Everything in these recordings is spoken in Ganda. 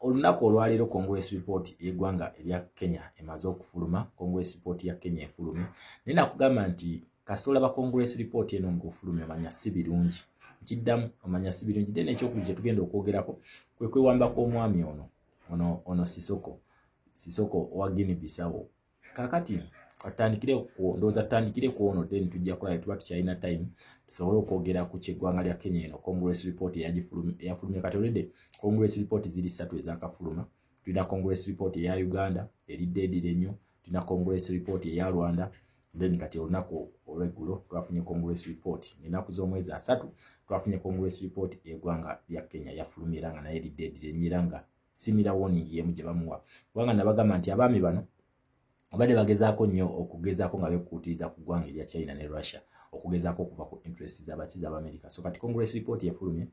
Olunaku olwaleero Congress report y'eggwanga erya Kenya emaze okufuluma. Congress report ya Kenya efulumye. Naye nakugamba nti kasita olaba Congress report eno ng'ofulumye omanya si birungi. Nkiddamu omanya si birungi. Then ekyokubiri kye tugenda okwogerako kwe kwewambako omwami ono Sisoko owa Guinea Bissau. Kakati tutandikire ku ono then tujja kulaba tuba tukyalina time tusobole okwogera ku ky'eggwanga lya Kenya eno Congress report eyafulumye. Kati olwedde Congress report ziri 3 ezakafuluma. Tulina Congress report eya Uganda eridde edire nnyo, tulina Congress report eya Rwanda, then kati olunaku olw'eggulo twafunye Congress report. Ennaku z'omwezi 3 twafunye Congress report y'eggwanga lya Kenya yafulumye era nga naye eridde edire nnyo era nga simira warning yemu gye bamuwa. Kubanga nabagamba nti abaami bano abadde bagezaako nnyo okugezaako nga beekuutiriza ku ggwanga erya China ne Russia okugezaako okuva ku interest z'abakizi ab'Amerika. So kati Congress report efulumye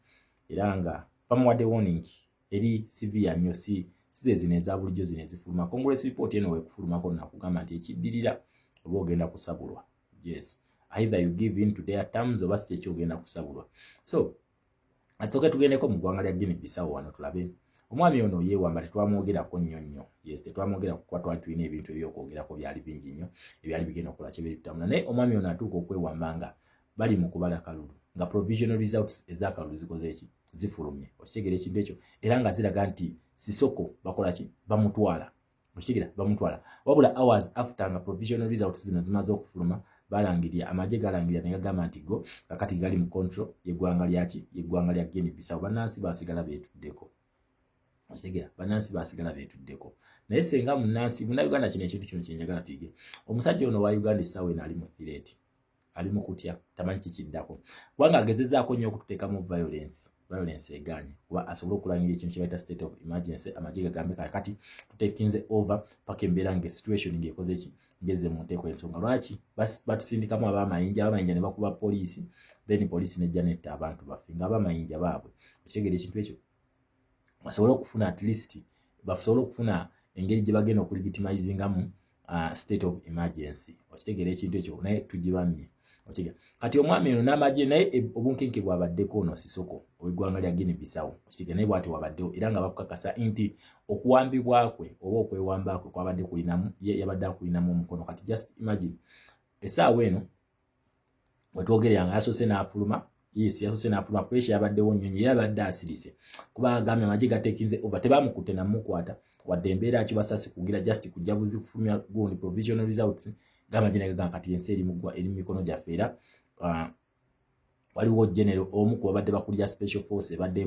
era nga bamuwadde warning eri severe nnyo, si zino eza bulijjo zino ezifuluma. Congress report eno weekufulumako nakugamba nti ekiddirira oba ogenda kusabulwa. Yes, either you give in to their terms oba si ekyo ogenda kusabulwa. So atsoke tugendeko mu ggwanga lya Guinea Bissau wano tulabe omwami ono yeewamba tetwamwogerako nnyo. Yes, tetwamwogerako kuba twali tulina ebintu ebyokwogerako byali bingi nnyo ebyali bigenda okukola kye biritutambula. Naye omwami ono atuuka okwewamba nga bali mu kubala kalulu nga provisional results ez'akalulu zikoze eki zifulumye. Okitegera ekintu ekyo era nga ziraga nti Sisoko bakola ki bamutwala. Okitegera bamutwala. Wabula hours after nga provisional results zino zimaze okufuluma balangirira amagye galangirira ne gagamba nti go kakati gali mu control y'eggwanga lya Guinea Bissau. Bannansi basigala beetuddeko. Okitegera bannansi basigala beetuddeko. Naye senga munnayuganda kino ekintu kino kyenjagala tuyige. Omusajja ono wa Uganda essaawa eno ali mu threat, ali mu kutya, tamanyi kikiddako kubanga agezezaako nnyo okututeekamu violence egaanye kuba asobole okulangira ekintu kye bayita state of emergency. Amagye gagambe kati tutekinze over paka embeera situation ng'ekoze ki ngeze mu nteeko ensonga. Lwaki batusindikamu ab'amayinja ne bakuba poliisi, then poliisi nejja netta abantu baffe nga ab'amayinja baabwe. Okitegera ekintu ekyo basobole okufuna at least basobole okufuna engeri gye bagenda okulegitimizingamu state of emergency. Okitegera ekintu ekyo naye tugibamye. Okitegera kati omwami ono n'amagye naye obunkenke bwabaddeko ono Sisoko ow'eggwanga lya Guinea Bissau. Okitegera naye bw'ati wabaddewo era nga bakukakasa nti okuwambibwa kwe oba okwewamba kwe kwabadde kulinamu yabadde akulinamu omukono. Kati just imagine essaawa eno wetwogerera nga yasoose n'afuluma. Yes, yasoose n'afuluma pressure yabaddewo nnyo era yabadde asirise kuba agambye amagye gatekinze over tebamukutte namukwata wadde embeera kibasasi kugira just kujja buzi kufulumya gundi provisional results g'amagye nagagamba kati ensi eri mu mikono gyaffe era waliwo general omu ku babadde bakulira special force ebadde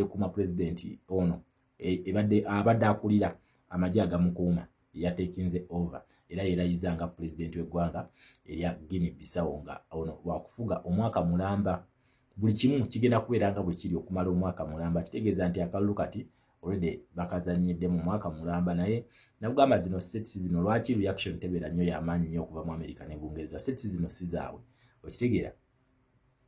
ekuuma president ono abadde akulira amagye agamukuuma yatekinze over era yerayiza nga president w'eggwanga erya Guinea Bissau nga ono wakufuga omwaka mulamba. Buli kimu kigenda kubeera nga bwe kiri okumala omwaka mulamba. Kitegeeza nti akalulu kati already bakazanyidde mu mwaka mulamba. Naye nabugamba zino states zino lwaki reaction tebeera nnyo y'amaanyi nnyo okuva mu America ne Bungereza. States zino si zaabwe. Okitegeera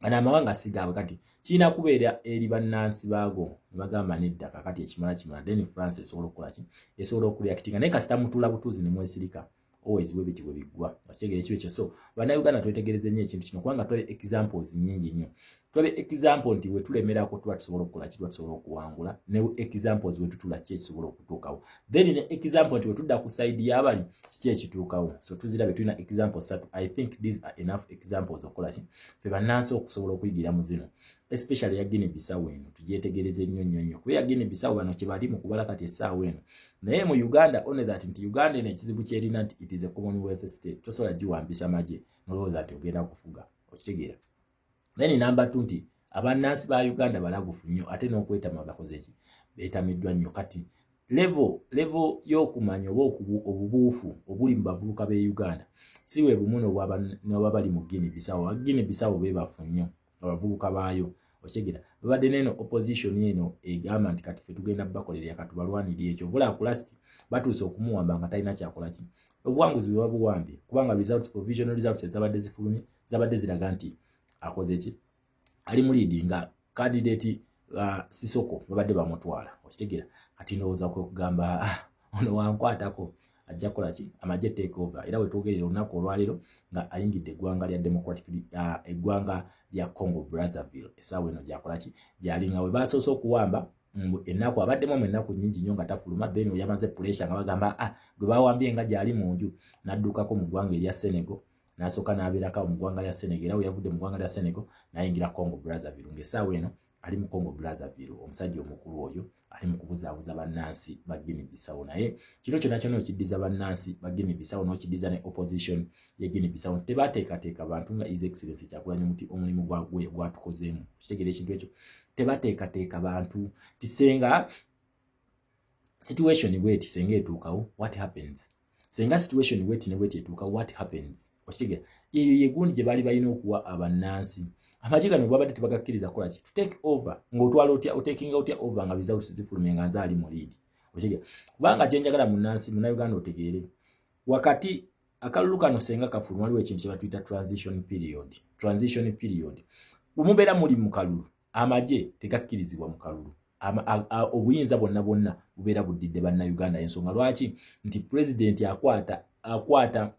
ana amawanga sigaabwe kati kirina kubeera eri bannansi baago ne bagamba nedda kakati ekimala then France esobola okukola ki esobola okureactinga. Naye kasita mutuula butuuzi ne mwesirika always bwe biti bwe biggwa. Okitegera ekyo so bannayuganda twetegereze nnyo ekintu kino kubanga twale examples nnyingi nnyo. Twale example nti we tulemerako tuba tusobola okukola ki tuba tusobola okuwangula, ne examples we tutula ki ekisobola okutuukawo, then ne example nti we tudda ku side y'abali kiki ekituukawo. So tuzirabe tulina examples 3. I think these are enough examples okukola ki ffe bannansi okusobola okuyigira mu zino especially ya Guinea Bissau eno tugyetegereze nnyo kuba ya Guinea Bissau bano kye bali mu kubala kati essaawa eno. Naye mu Uganda only that nti Uganda eno ekizibu kyerina nti it is a Commonwealth state tosobola giwambisa magye nolowooza nti ogenda kufuga. Okitegeera. Then number 2 nti abannansi ba Uganda balagufu nnyo ate n'okwetama bakoze ki beetamiddwa nnyo. Kati level y'okumanya oba obubuufu obuli mu bavubuka b'e Uganda si we bumu n'obwa bali mu Guinea Bissau. Guinea Bissau beebafu nnyo abavubuka baayo. Okitegeera babadde neno opposition eno egamba nti kati ffe tugenda bakolerera katubalwanirira ekyo bula kulasti batuuse okumuwamba nga talina kyakola ki obuwanguzi bwe babuwambye kubanga results provisional results ezabadde zifulumye zabadde ziraga nti akoze ki ali mu lead nga candidate Sisoko babadde bamutwala. Okitegeera kati ndowooza kugamba ono wankwatako ajja kukola ki amagye take over era wetwogerera olunaku olwaleero nga ayingidde eggwanga lya Democratic eggwanga lya Congo Brazzaville essaawa eno gyakola ki gyalinga we basoose okuwamba ennaku abaddemu ennaku nnyingi nnyo nga tafuluma then yamaze pressure nga bagamba gwe bawambye nga gyali mu nju n'addukako mu ggwanga erya Senegal n'asooka n'abeerako mu ggwanga lya Senegal era we yavudde mu ggwanga lya Senegal n'ayingira Congo Brazzaville ng'essaawa eno ali mu Congo Brazzaville omusajja omukulu oyo ali mu kubuzaabuza bannansi ba Guinea Bissau naye kino kyonna kyonna okiddiza bannansi ba Guinea Bissau n'okiddiza ne opposition ye Guinea Bissau tebateekateeka bantu nga His Excellency Kyagulanyi muti omulimu gwatukozeemu kitegeera ekintu ekyo tebateekateeka bantu tisenga situation bweti senga etuukawo what happens senga situation bweti ne bweti etuukawo what happens okitegeera eyo yegundi gye baali balina okuwa abannansi amagye gano babadde tebagakkiriza kola ki to take over ng'otwala otya otakinga otya over nga results zifulumye nga nze ali mu lead okitegeera kubanga kyenjagala munnansi munnayuganda otegeere wakati akalulu kano senga kafuluma waliwo ekintu kye batuyita transition period bumubeera muli mu kalulu amagye tegakkirizibwa mu kalulu obuyinza bwonna bubeera buddidde bannayuganda ensonga lwaki nti president akwata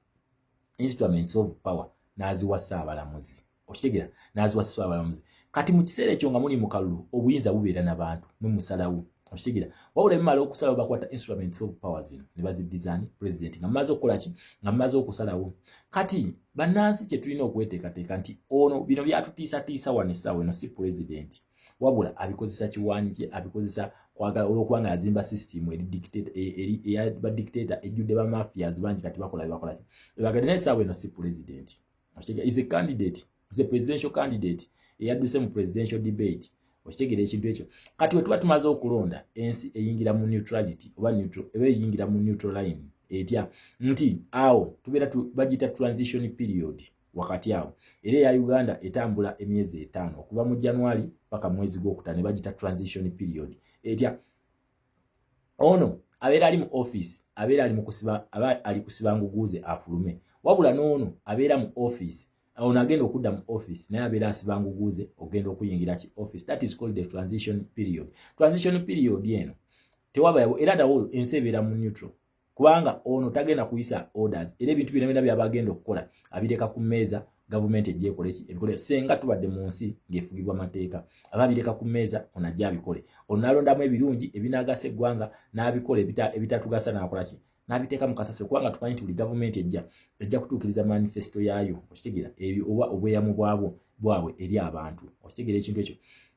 instruments of power n'aziwa Ssaabalamuzi okitegeera n'aziwa Ssaabalamuzi kati mu kiseera ekyo nga muli mu kalulu obuyinza bubeera n'abantu musalawo okitegeera wabula bimala okusalawo bakwata instruments of power zino ne baziddizaani president nga mumaze okukola ki nga mumaze okusalawo kati bannansi kye tulina okweteekateeka nti ono bino byatutiisatiisa wano essaawa eno si president wabula abikozesa kiwaanyi kye abikozesa kwagala olw'okubanga yazimba system eyabadictator ejjudde ba mafias bangi kati bakola bibakola ki ebagadde n'essaawa eno si president okitegeera is a candidate is a presidential candidate eyadduse mu presidential debate okitegeera ekintu ekyo kati we tuba tumaze okulonda ensi eyingira mu neutrality oba neutral eba eyingira mu neutral line etya nti awo tubeera bagita transition period wakati awo era ya Uganda etambula emyezi 5 okuva mu January paka mwezi gw'okutaano bagita transition period etya ono abeera ali mu office abeera ali kusiba nguguze afulume wabula n'ono abeera mu office ono agenda okudda mu office naye abeera asiba nguguze ogenda okuyingira ki office that is called the transition period eno tewaba era dawo ensi ebeera mu neutral kubanga ono tagenda kuyisa orders era ebintu bino byabagenda okukola abireka ku mmeeza government ejje ekole ki ebikole senga tubadde mu nsi ng'efugibwa amateeka ababireka ku mmeeza ono ajja abikole ono nalondamu ebirungi ebinaagasa eggwanga n'abikola ebitatugasa n'akola ki n'abiteeka mu kasasiro kubanga tumanyi nti buli government ejja kutuukiriza manifesto yaayo okitegeera ebyo oba obweyamu bwabwe eri abantu okitegeera ekintu ekyo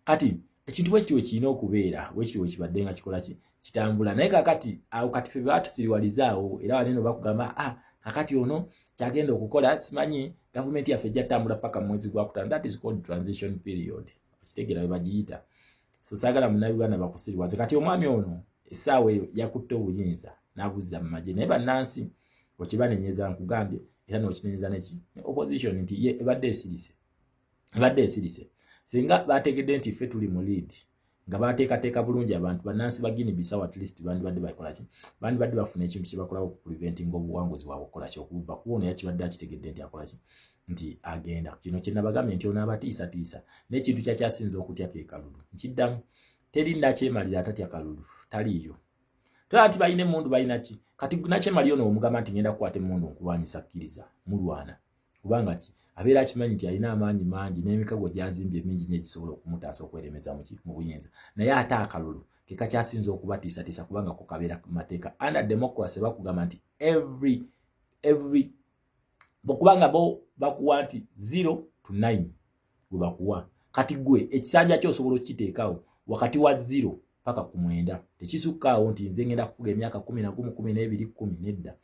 kati ekintu bwe kiti kirina okubeera bwe kiti bwe kibadde nga kikola ki kitambula naye kakati awo kati ffe batusiriwalizaawo era wanene bakugamba kakati ono kyagenda okukola simanyi gavumenti yaffe ejja tambula paka mwezi gwa kutaano that is called transition period okitegeera bwe bagiyita so saagala munnayuganda bakusiriwaze kati omwami ono essaawa eyo yakutte obuyinza n'abuzza mu magye naye bannansi okibanenyeza nkugambye era n'okinenyeza neki ne opposition nti ye ebadde esirise singa bategedde nti ffe tuli mu lead nga bateekateeka bulungi abantu bannansi ba Guinea Bissau at least bandibadde bakola ki bandibadde bafuna ekintu kye bakolawo ku preventing obuwanguzi bwabwe okukola ki okubba kuwono yakibadde akitegedde nti akola ki nti agenda kino kye nabagambye nti ono abatiisatiisa n'ekintu kyakyasinza okutya ke kalulu nkiddamu teri nakyemalira atatya kalulu taliiyo tola nti balina emmundu balina ki kati nakyemalira ono omugamba nti ngenda kukwata emmundu nkulwanyisa kkiriza mulwana kubanga ki abeera akimanyi nti alina amaanyi mangi n'emikago gyazimbye mingi nnyo egisobola okumutaasa okweremeza mu buyinza naye ate akalulu ke kakyasinza okubatiisatiisa kubanga kukabeera ku mateeka under democracy bakugamba nti every kubanga bo bakuwa nti 0 to 9 gwe bakuwa kati gwe ekisanja kyosobola okukiteekawo wakati wa 0 paka ku 9 tekisukkaawo nti nze ngenda kufuga emyaka 11 12 10 nedda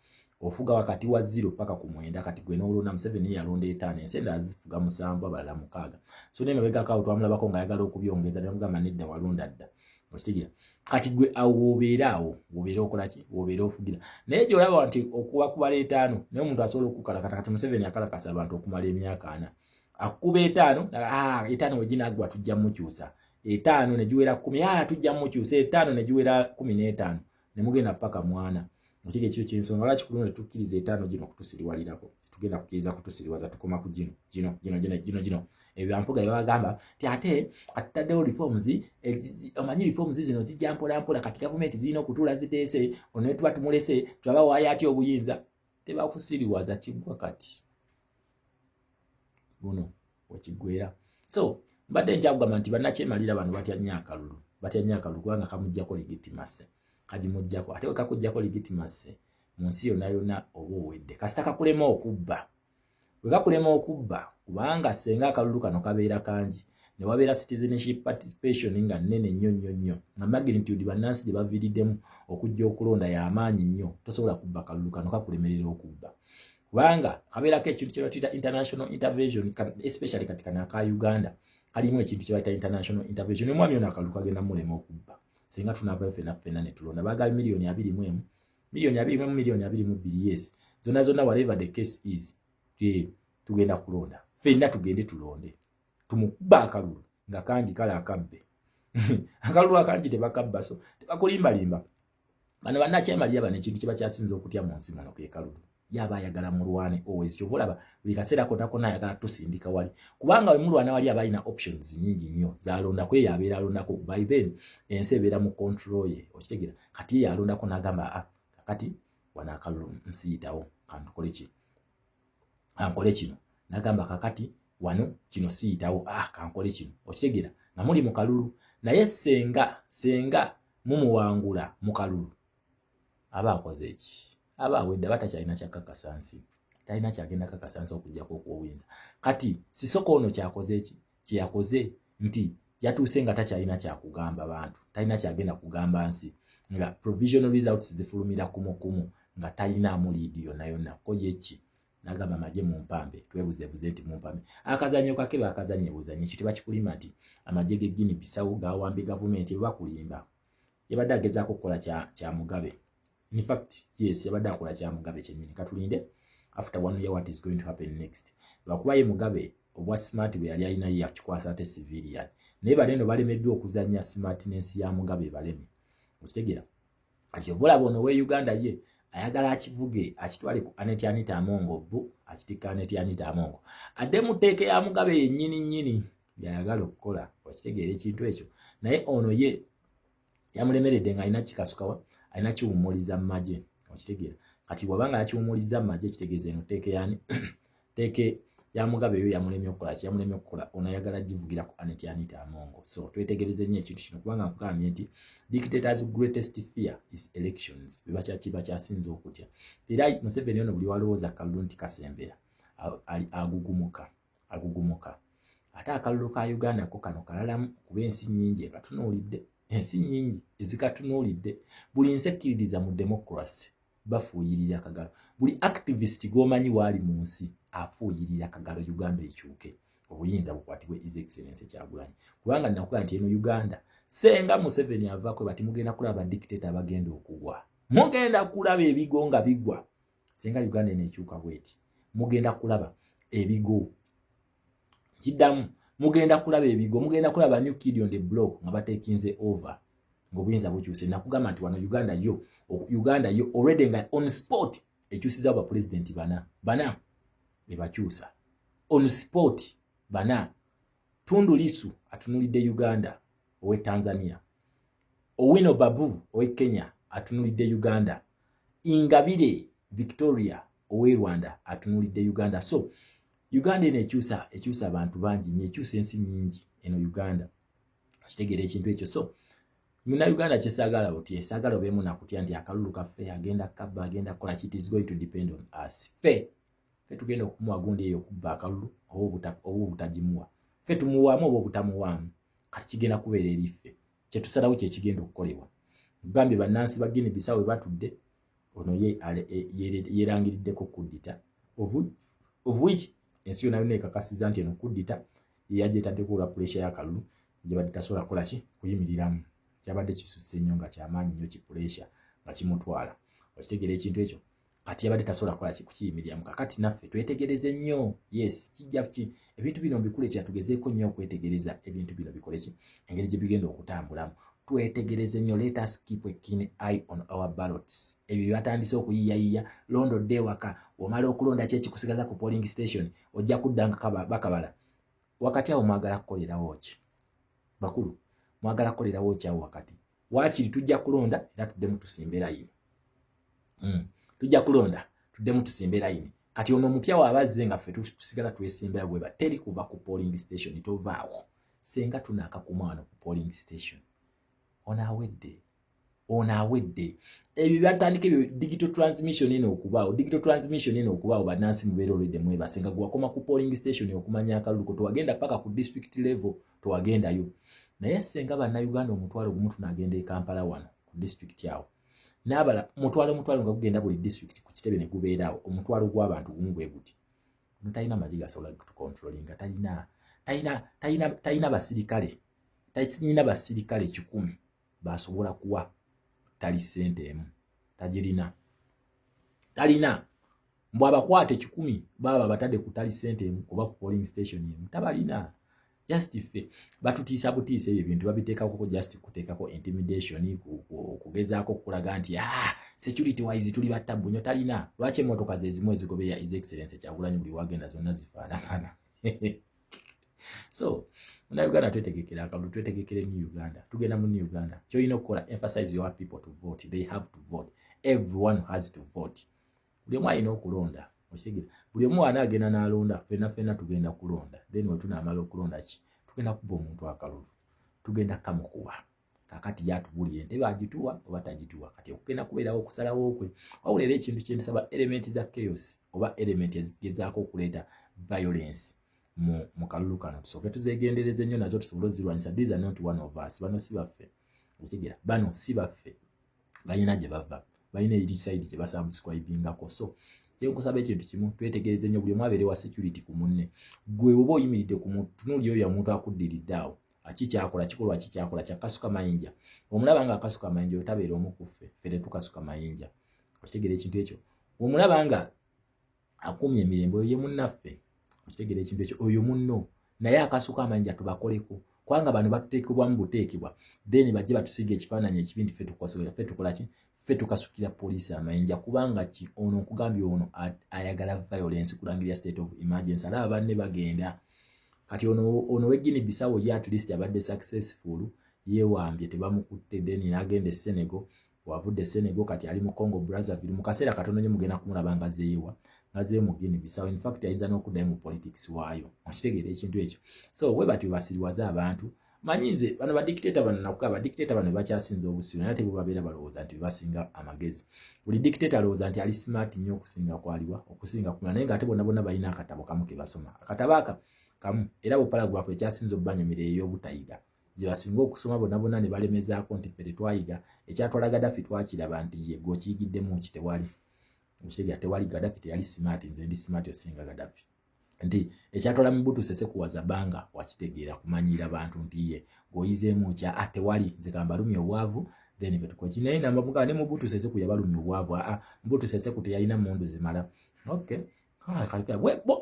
ofuga wakati wa 0 paka ku 9 kati gwe n'olona Museveni yalonda 5 ensenda azifuga 7 abalala 6 so n'emabega kawo twamulabako ng'ayagala okubyongeza nemugamba nedda walonda dda okitegeera kati gwe awo wobeera okola ki wobeera ofugira naye gy'olaba nti okuba kubala 5 naye omuntu asobola okukalakata kati Museveni akalakasa abantu okumala emyaka 4 akuba 5 5 weginagwa tujja mukyusa 5 ne giwera 10 tujja mukyusa 5 ne giwera 15 ne mugenda paka mwana Mchige chiyo chinsonga laki kulunga tukirize 5 gino kutusiriwalirako tugenda kukiriza kutusiriwaza tukoma ku gino ebyampuga yabagamba ti ate ataddewo reforms omanyi reforms zino zijja mpola kati government zino kutula ziteese ono tuba tumulese twaba waya ati obuyinza tebakusiriwaza kigwa kati buno wakigwera so mbadde njagamba nti bannakyemalira bano batya nnyo akalulu batya akalulu kubanga kamujjako legitimacy kagimujjako ate wekakujjako legitimacy mu nsi yonna oba owedde kasita kakulema okubba wekakulema okubba kubanga senga akalulu kano kabeera kangi ne wabeera citizenship participation nga nnene nnyo nga magnitude bannansi gye baviiriddemu okujja okulonda y'amaanyi nnyo tosobola kubba akalulu kano kakulemerera okubba kubanga kabeerako ekintu kye batuyita international intervention especially kati kana aka Uganda kalimu ekintu kye bayita international intervention omwami ono akalulu kagenda mulema okubba singa tunaavayo ffenna ne tulonda baagala milioni 21 milioni 22 yes zonna whatever the case is tugenda kulonda ffenna tugende tulonde tumukuba akalulu nga kangi kale akabbe akalulu akangi tebakabba so tebakulimbalimba bano bannakyemalira bano ekintu kye bakyasinza okutya mu nsi muno ke kalulu yaba ayagala mulwane always kyobulaba buli kaseera kona ayagala tusindika wali kubanga we mulwana wali aba alina options nyingi nnyo zalonda kwe yabeera alondako by then ensi ebeera mu control ye okitegera kati ye alondako n'agamba kati wana akalulu nsiyitawo kantukole ki ankole kino n'agamba kakati wano kino siyitawo kankole kino okitegera nga muli mu kalulu naye senga mumuwangula mu kalulu aba akoze eki aba awedde batakyalina kyakakasansi talina kyagenda kakasansi okujjako okuwinza kati sisoko ono kyakoze eki kyeyakoze nti yatuuse nga takyalina kyakugamba bantu talina kyagenda kugamba nsi nga provisional results zifulumira kumu nga talinaamu liidi yonna ko yeki nagamba maje mu mpambe twebuzebuze nti mu mpambe akazanyo kake bakazanye buzanye ekyo tebakikulima nti amaje ge Guinea Bissau gawambe gavumenti bakulimba yabadde agezaako okukola kya Mugabe. In fact, yes, yabadde akola kya Mugabe kyennyini katulinde after 1 year what is going to happen next. Lwakuba ye Mugabe obwa smart bwe yali alina ye akikwasa ate civilian. Naye baleno balemeddwa okuzanya smartness ya Mugabe baleme. Okitegera? Ati obola bono we Uganda ye ayagala akivuge akitwale ku Anita Amongo bu akitika Anita Amongo. Adde muteeke ya Mugabe yennyini yayagala okukola. Okitegera ekintu ekyo. Naye ono ye yamulemeredde nga alina kikasukawa alina kiwumuliza maje okitegera kati wabanga yakiwumuliza maje kitegeeze eno teeke yani teeke ya Mugabe yo yamulemye okukola onayagala givugira ku Anita Amongo so twetegereze nnyo ekintu kino kubanga nkugambye nti dictators greatest fear is elections biba kyasinza okutya era Museveni ono buli walowooza akalulu nti kasembera agugumuka ate akalulu ka Uganda ko kano kalalamu kuba ensi nnyingi ekatunuulidde ensi nyingi ezikatunuulidde buli nsekkiririza mu democracy bafuuyirira kagalo buli activist gomanyi wali mu nsi afuuyirira kagalo Uganda ekyuke obuyinza bukwatibwe His Excellency Kyagulanyi kubanga nakuga nti eno Uganda senga Museveni avaako bati mugenda kulaba dictator bagenda okugwa mugenda kulaba ebigo nga bigwa senga Uganda nekyuka bweti mugenda kulaba ebigo kiddamu mugenda kulaba ebigo mugenda kulaba new kid on the block nga batekinze over ngobuyinza bukyuse nakugamba nti wano Uganda yo already nga on spot ekyusiza aba president bana bebakyusa on spot bana Tundu Lissu atunulidde Uganda owe Tanzania Owino Babu owe Kenya atunulidde Uganda Ingabire Victoria owe Rwanda atunulidde Uganda so Uganda ekyusa abantu bangi nnyo ekyusa ensi nnyingi eno Uganda akitegera ekintu ekyo so muna Uganda kyesaagala otye saagala obeemu nakutya nti akalulu kaffe agenda kabba agenda kola kit is going to depend on us ffe tugenda okumuwa gundi eyo okubba akalulu oba obutagimuwa ffe tumuwaamu oba obutamuwaamu kati kigenda kubeera eri ffe kyetusalawo kyekigenda okukolebwa bambi bannansi ba Guinea Bissau batudde ono yerangiriddeko kuddita of which ensi yonna ekakasiza nti eno kuddita yagyetaddeko olwa pressure y'akalulu gye badde tasobola kukola ki kuyimiriramu kyabadde kisusse nnyo nga kyamaanyi nnyo ki pressure nga kimutwala okitegeera ekintu ekyo kati yabadde tasobola kukola ki kukiyimiriramu kakati naffe twetegereze nnyo yes kijja ki ebintu bino mbikuleetera tugezeeko nnyo okwetegereza ebintu bino bikole ki engeri gye bigenda okutambulamu twetegereze nnyo let us keep a keen eye on our ballots ebyo batandise okuyiyayiya londodde waka omala okulonda ki ekikusigaza ku polling station ojja kudda nga bakabala wakati awo mwagala kukolerawo ki bakulu mwagala kukolerawo ki awo wakati waakiri tujja kulonda era tuddemu tusimbe layini tujja kulonda tuddemu tusimbe layini kati ono omupya waabazze nga ffe tusigala twesimbera bwe bateri kuva ku polling station tovaawo senga tunaaka kumwana ku polling station onawedde ebyo byatandika ebyo digital transmission eno okubaawo bannansi mubeera olwedde mwebasenga gwakoma ku polling station okumanya akalulu ko tewagenda paka ku district level tewagendayo naye senga bannayuganda omutwalo gumu tunagenda e Kampala wano ku district awo n'abala mutwalo nga gugenda buli district ku kitebe ne gubeerawo omutwalo gw'abantu gumu bwe guti talina amagi gasobola kutukontrolinga talina basirikale 100 basobola kuwa tali sente emu tajirina talina mbwa bakwate 10 baba batade ku tali sente emu oba ku polling station emu tabalina just fe batutiisa butiisa ebyo bintu babiteekako just kuteekako intimidation kugezaako okulaga nti security wise tuli battabu nnyo talina lwaki emmotoka ze zimu ezigoberera his excellence Kyagulanyi buli wagenda zonna zifaanagana so Uganda twetegekera akalulu twetegekere mu Uganda tugenda mu Uganda kyolina okukola emphasize your people to vote they have to vote everyone has to vote buli omu alina okulonda okitegera buli omu anaagenda n'alonda ffenna tugenda kulonda then we tunaamala okulonda ki tugenda kuba omuntu akalulu tugenda kamukuba kakati yatubulira entebe agituwa oba tagituwa kati okugenda kubeerawo okusalawo okwe wabula era ekintu kye nsaba elementi za chaos oba elementi ezigezaako okuleeta violence mu kalulu kano tusooke tuzeegendereze nnyo nazo tusobole ozirwanyisa these are not one of us bano si baffe okitegera bano si baffe balina gye bava balina eri side gye basubscribingako so kyenkusaba ekintu kimu twetegereze nnyo buli omu abeere wa security ku munne gwe oba oyimiridde ku muntu tunuulira oyo omuntu akuddiridde awo akikyakola kikolwa kikyakola kyakasuka mayinja omulaba nga akasuka mayinja otabeera omu ku ffe fere tukasuka mayinja okitegera ekintu ekyo omulaba nga akumye emirembe oyo ye munnaffe okitegera ekintu ekyo oyo munno naye akasuka amayinja tubakoleko kubanga bano batuteekebwamu buteekebwa then bajje batusiga ekifaananyi ekibindi ffe tukola ki ffe tukasukira poliisi amayinja kubanga ono nkugambye ono ayagala violence kulangirira state of emergency alaba banne bagenda kati ono w'Guinea Bissau ye at least abadde successful yeewambye tebamukutte then n'agenda e Senegal wavudde Senegal kati ali mu Congo Brazzaville mu kaseera katono nnyo mugenda kumulaba nga zeewa ngaze mu Guinea Bissau in fact ayinza n'okuddayo mu politics waayo okitegeera ekintu ekyo so we bati basiriwaza abantu manyize bano badictator bano nakuka badictator bano bakyasinza obusiru naye tebu babeera balowooza nti basinga amagezi buli dictator alowooza nti ali smart nnyo okusinga kwaliwa okusinga kuna naye ng'ate bonna balina akatabo kamu ke basoma akatabo aka kamu era bu paragraph ekyasinza obbanyumira ey'obutayiga gye basinga okusoma bonna ne balemezaako nti ffe twayiga ekyatwala Gaddafi twakiraba nti ye gwokiyigiddemu ki tewali okitegera tewali Gaddafi teyali smart nze ndi smart osinga Gaddafi nti ekyatwala Mobutu Sese kuwaza banga wakitegeera kumanyira abantu nti ye gwoyizeemu kya tewali nze kambalumya obwavu then ffe tukoki naye nambavuga ne Mobutu Sese ku yabalumya obwavu Mobutu Sese ku teyalina mundu zimala okay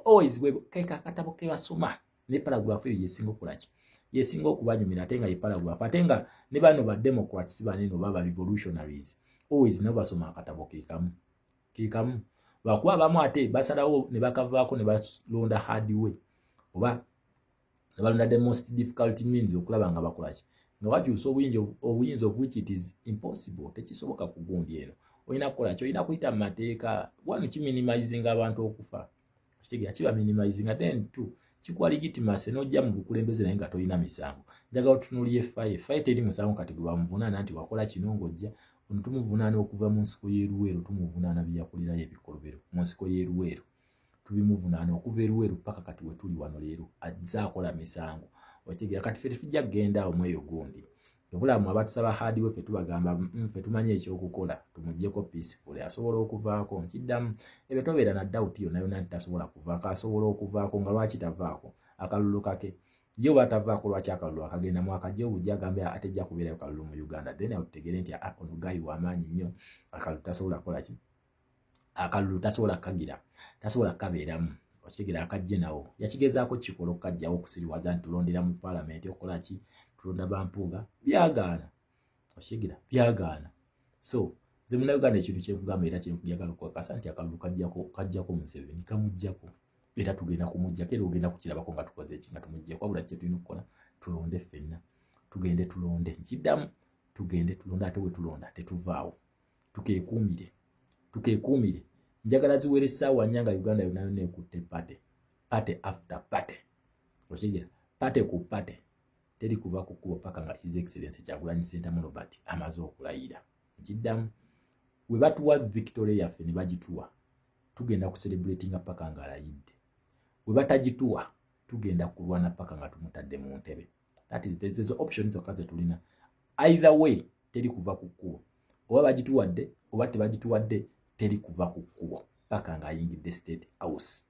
always keka katabo ke basoma ne paragraph eyo yesinga okulaki yesinga okubanyumira ate nga ye paragraph ate nga ne bano ba democrats banene oba ba revolutionaries always nabo basoma akatabo kikamu lwakuba abamu ate basalawo ne bakavaako ne balonda hard way oba ne balonda the most difficult means okulaba nga bakolaki nga bakyusa obuyinza of which it is impossible tekisoboka ku gundi eno olina kukola kyo olina kuyita mu mateeka wanu kiminimizing abantu okufa kitegera kiba minimizing ate ntu kikuwa legitimacy n'ojja mu bukulembeze naye nga tolina misango njagala otunuulire faye teri musango kati gwe bamuvunaana nti wakola kino ng'ojja ono tumuvunaana okuva mu nsiko y'eruweero tumuvunaana byakulirayo ebikolobero mu nsiko y'eruweero tubimuvunaana okuva eruweero paka kati we tuli wano leero ajja akola misango okitegera kati ffe tujja kugenda awo mweyo gundi obulamu abatusaba hard way ffe tubagamba ffe tumanyi ekyokukola tumuggyeko peaceful asobola okuvaako nkiddamu ebyo tobeera na doubt yonna yonna nti tasobola kuvaako asobola okuvaako nga lwaki tavaako akalulu kake ye oba tavaako lwaki akalulu akagenda mu akajja obujja agambe atejja kubeerayo kalulu mu Uganda then awo tutegeere nti ono gayi w'amaanyi nnyo akalulu tasobola kukola ki akalulu tasobola kagira tasobola kabeeramu okitegera akajje nawo yakigezaako kikola okukajjawo okusiriwaza nti tulondera mu parliament okukola ki tulonda bampuuga byagaana okitegera byagaana so ze munnayuganda ekintu kyekugamba era kyenjagala okwekasa nti akalulu kajjako Museveni kamuggyako era tugenda kumuggyako era ogenda kukirabako nga tukoze eki nga tumuggyako wabula kye tulina okukola tulonde ffenna tugende tulonde nkiddamu tugende tulonde ate we tulonda tetuvaawo tukeekuumire njagala ziwere essaawa nnya nga Uganda yonna yonna ekutte pate after pate okitegera pate ku pate teri kuva ku kkubo paka nga His Excellency Kyagulanyi Ssentamu Robert amaze okulayira. Nkiddamu we batuwa victory yaffe ne bagituwa tugenda ku celebratinga paka nga alayidde. We batagituwa tugenda kulwana paka nga tumutadde mu ntebe. That is there's options zokka ze tulina. Either way teri kuva ku kkubo. Oba bagituwadde oba tebagituwadde teri kuva ku kkubo paka nga ayingidde State House.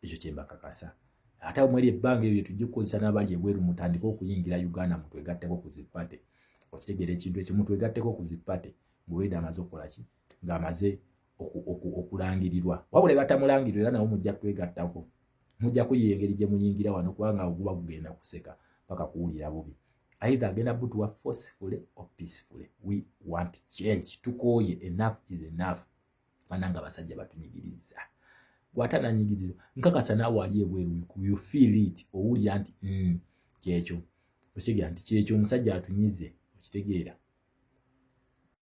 Ekyo kye mbakakasa. Ate omweri ebbanga ebyo tujja kukozesa n'abali ebweru mutandika okuyingira Uganda mutwegatteko ku zippate. Okitegeera ekintu ekyo mutwegatteko ku zippate Mbuweda amaze okukola ki ng'amaze okulangirirwa. Wabula batamulangirira era nawo mujja kwegattako. Mujja kuyengeri gye muyingira wano kubanga oguba kugenda kuseka paka kuwulira bubi. Either agenda butuwa forcefully or peacefully. We want change. Tukooye enough is enough. Mananga basajja batunyigiriza. Bwatananyigiriza nkakasa naawe ali ebweru you feel it owulira nti kyekyo. Okitegera nti kyekyo omusajja atunyize okitegeera.